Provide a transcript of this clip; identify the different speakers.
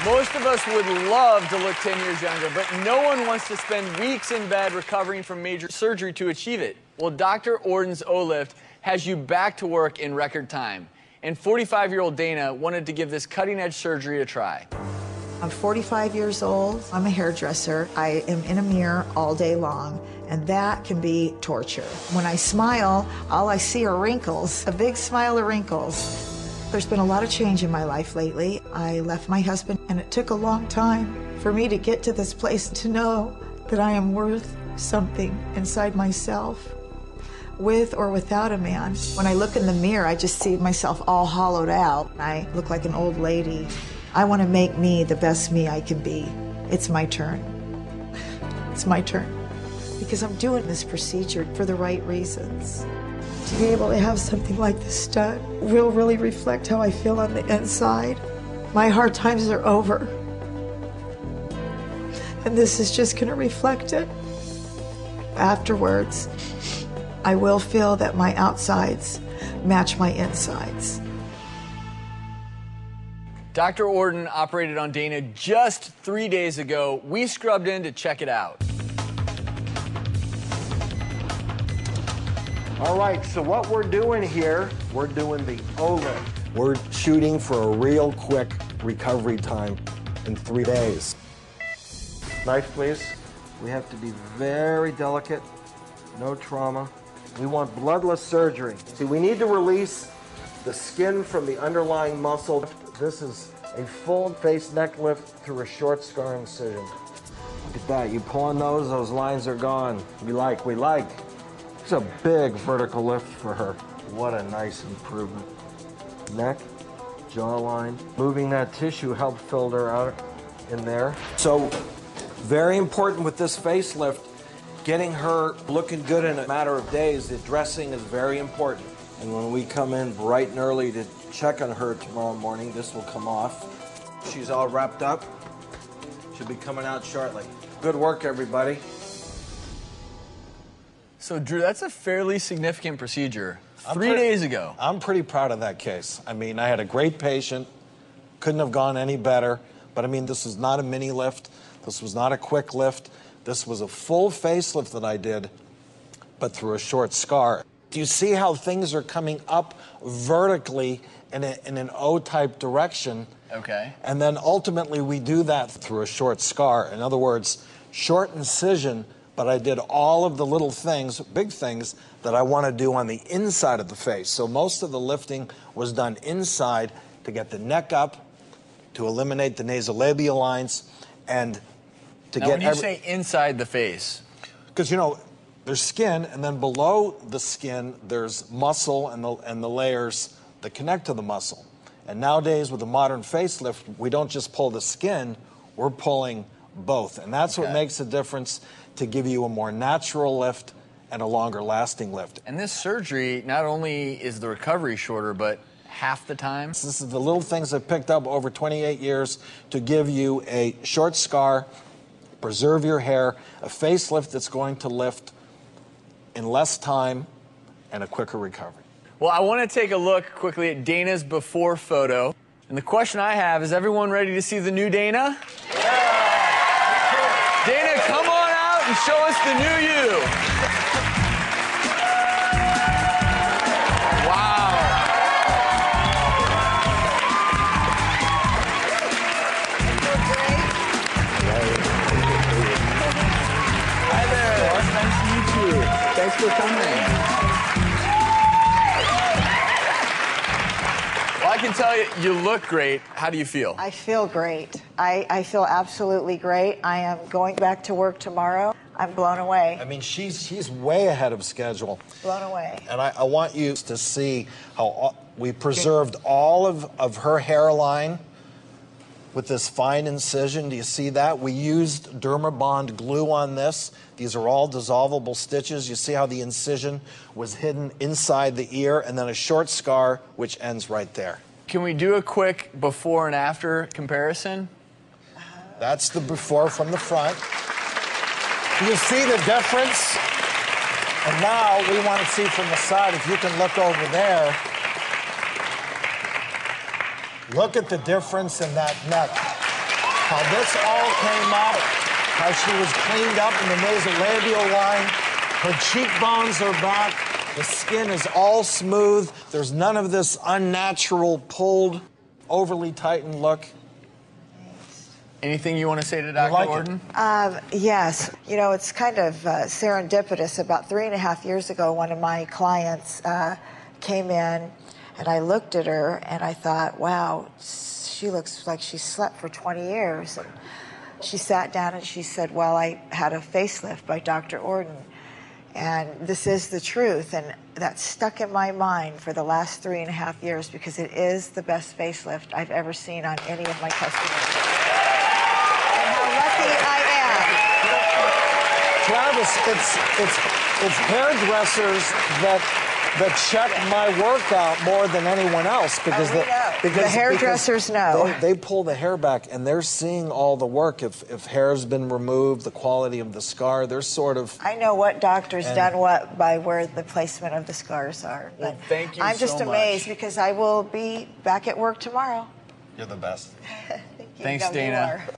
Speaker 1: Most of us would love to look 10 years younger, but no one wants to spend weeks in bed recovering from major surgery to achieve it. Well, Dr. Orden's O-Lift has you back to work in record time. And 45-year-old Dana wanted to give this cutting-edge surgery a try.
Speaker 2: I'm 45 years old. I'm a hairdresser. I am in a mirror all day long, and that can be torture. When I smile, all I see are wrinkles, a big smile of wrinkles. There's been a lot of change in my life lately. I left my husband, and it took a long time for me to get to this place to know that I am worth something inside myself, with or without a man. When I look in the mirror, I just see myself all hollowed out. I look like an old lady. I want to make me the best me I can be. It's my turn. It's my turn. Because I'm doing this procedure for the right reasons. To be able to have something like this done will really reflect how I feel on the inside. My hard times are over. And this is just going to reflect it. Afterwards, I will feel that my outsides match my insides.
Speaker 1: Dr. Orden operated on Dana just 3 days ago. We scrubbed in to check it out.
Speaker 3: All right, so what we're doing here, we're doing the O-Lift. We're shooting for a real quick recovery time in 3 days. Knife, please. We have to be very delicate, no trauma. We want bloodless surgery. See, we need to release the skin from the underlying muscle. This is a full face neck lift through a short scar incision. Look at that, you pull on those lines are gone. We like. It's a big vertical lift for her. What a nice improvement. Neck, jawline. Moving that tissue helped fill her out in there. So, very important with this facelift, getting her looking good in a matter of days. The dressing is very important. And when we come in bright and early to check on her tomorrow morning, this will come off. She's all wrapped up. She'll be coming out shortly. Good work, everybody.
Speaker 1: So, Drew, that's a fairly significant procedure. 3 days ago.
Speaker 4: I'm pretty proud of that case. I mean, I had a great patient. Couldn't have gone any better. But, I mean, this was not a mini lift. This was not a quick lift. This was a full facelift that I did, but through a short scar. Do you see how things are coming up vertically in an O-type direction?
Speaker 1: Okay.
Speaker 4: And then ultimately we do that through a short scar. In other words, short incision, but I did all of the little things, big things, that I want to do on the inside of the face. So most of the lifting was done inside to get the neck up, to eliminate the nasolabial lines, and to
Speaker 1: now, when you say inside the face?
Speaker 4: Because, you know, there's skin, and then below the skin, there's muscle and the layers that connect to the muscle. And nowadays, with a modern facelift, we don't just pull the skin, we're pulling both. And that's what makes a difference to give you a more natural lift and a longer lasting lift.
Speaker 1: And this surgery, not only is the recovery shorter, but half the time?
Speaker 4: This is the little things I've picked up over 28 years to give you a short scar, preserve your hair, a facelift that's going to lift in less time, and a quicker recovery.
Speaker 1: Well, I want to take a look quickly at Dana's before photo. And the question I have, is everyone ready to see the new Dana? Yeah. Dana, come on out and show us the new you. Wow. Hi there. Nice to meet you. Thanks for coming. Well, I can tell you, you look great. How do you feel?
Speaker 2: I feel great. I feel absolutely great. I am going back to work tomorrow. I'm blown away.
Speaker 4: I mean, she's way ahead of schedule.
Speaker 2: Blown away.
Speaker 4: And I want you to see how we preserved all of her hairline with this fine incision. Do you see that? We used Dermabond glue on this. These are all dissolvable stitches. You see how the incision was hidden inside the ear, and then a short scar which ends right there.
Speaker 1: Can we do a quick before and after comparison?
Speaker 4: That's the before from the front. You see the difference? And now we want to see from the side. If you can look over there, look at the difference in that neck. how this all came up, how she was cleaned up in the nasolabial line. Her cheekbones are back. The skin is all smooth. There's none of this unnatural, pulled, overly tightened look.
Speaker 1: Anything you want to say to Dr. Orden?
Speaker 2: Yes. You know, it's kind of serendipitous. About 3.5 years ago, one of my clients came in, and I looked at her, and I thought, wow, she looks like she slept for 20 years. And she sat down, and she said, well, I had a facelift by Dr. Orden. And this is the truth, and that stuck in my mind for the last 3.5 years because it is the best facelift I've ever seen on any of my customers.
Speaker 4: Travis, it's hairdressers that check my workout more than anyone else because
Speaker 2: the hairdressers know.
Speaker 4: They pull the hair back and they're seeing all the work. If hair's been removed, the quality of the scar, they're sort of.
Speaker 2: I know what doctor's done what by where the placement of the scars are.
Speaker 1: Well, thank you
Speaker 2: I'm just
Speaker 1: so
Speaker 2: amazed
Speaker 1: much.
Speaker 2: because I will be back at work tomorrow.
Speaker 4: You're the best.
Speaker 2: Thank you.
Speaker 1: Thanks,
Speaker 2: No, you
Speaker 1: Dana.
Speaker 2: are.